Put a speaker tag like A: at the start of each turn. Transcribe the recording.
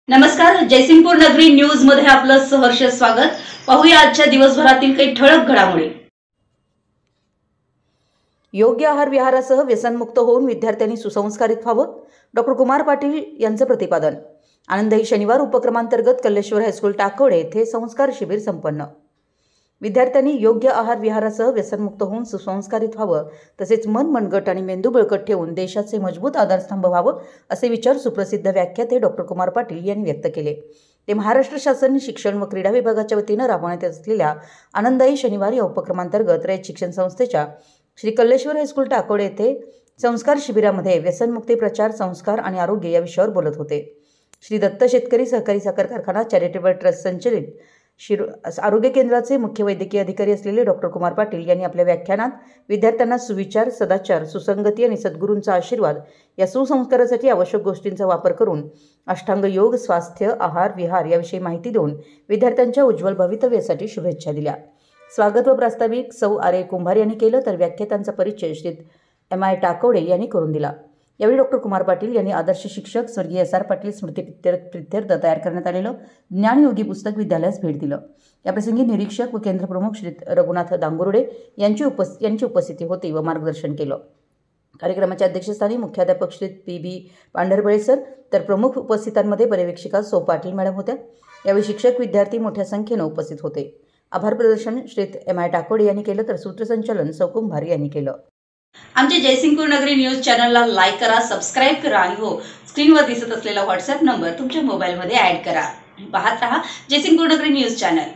A: नमस्कार, जयसिंगपूर नगरी न्यूज मध्ये आपलं सहर्ष स्वागत। पाहूया आजच्या दिवसभरातील काही ठळक घडामोडी।
B: योग्य आहार विहारासह व्यसनमुक्त होऊन विद्यार्थ्यांनी सुसंस्कारित व्हावं, डॉक्टर कुमार पाटील यांचं प्रतिपादन। आनंदही शनिवार उपक्रमांतर्गत कल्लेश्वर हायस्कूल टाकोडे येथे संस्कार शिबिर संपन्न। विद्यार्थ्यांनी योग्य आहार विहारासह व्यसनमुक्त होऊन सुसंस्कारित व्हावं, तसेच मन मनगट आणि मेंदू बळकट ठेवून देशाचे मजबूत आधारस्तंभ व्हावं, असे विचार सुप्रसिद्ध व्याख्याते डॉक्टर कुमार पाटील यांनी व्यक्त केले। ते महाराष्ट्र शासन शिक्षण व क्रीडा विभागाच्या वतीने राबवण्यात येत असलेल्या आनंदही शनिवार या उपक्रमांतर्गत रयत शिक्षण संस्थेच्या श्री कल्लेश्वर हायस्कूल टाकोडे येथे संस्कार शिबिरामध्ये व्यसनमुक्ती प्रचार, संस्कार आणि आरोग्य या विषयावर बोलत होते। श्री दत्त शेतकरी सहकारी साखर कारखाना चॅरिटेबल ट्रस्ट संचलित आरोग्य केंद्राचे मुख्य वैद्यकीय अधिकारी असलेले डॉक्टर कुमार पाटील यांनी आपल्या व्याख्यानात विद्यार्थ्यांना सुविचार, सदाचार, सुसंगती आणि सद्गुरूंचा आशीर्वाद या सुसंस्कारासाठी आवश्यक गोष्टींचा वापर करून अष्टांग योग, स्वास्थ्य, आहार विहार याविषयी माहिती देऊन विद्यार्थ्यांच्या उज्ज्वल भवितव्यासाठी शुभेच्छा दिल्या। स्वागत व प्रास्ताविक सौ आर्य कुंभार यांनी केलं, तर व्याख्यात्यांचा परिचय श्री MI टाकोडे यांनी करून दिला। यावेळी डॉक्टर कुमार पाटील यांनी आदर्श शिक्षक स्वर्गीय SR पाटील स्मृती प्रित्यर्थ तयार करण्यात आलेलं ज्ञानयोगी पुस्तक विद्यालयास भेट दिलं। याप्रसंगी निरीक्षक व केंद्र प्रमुख श्री रघुनाथ दांगुर्डे यांची उपस्थिती होती व मार्गदर्शन केलं। कार्यक्रमाच्या अध्यक्षस्थानी मुख्याध्यापक श्री PB पांढरबळे सर, तर प्रमुख उपस्थितांमध्ये पर्यवेक्षिका सौ पाटील मॅडम होत्या। यावेळी शिक्षक, विद्यार्थी मोठ्या संख्येने उपस्थित होते। आभार प्रदर्शन श्री MI टाकोडे यांनी केलं, तर सूत्रसंचालन सौ कुंभार यांनी केलं।
A: आमच्या जयसिंगपूर नगरी न्यूज चॅनलला लाईक करा, सबस्क्राइब करा आणि हो, स्क्रीनवर दिसत असलेला व्हॉट्सअप नंबर तुमच्या मोबाईलमध्ये ॲड करा। पाहत रहा जयसिंगपूर नगरी न्यूज चॅनल।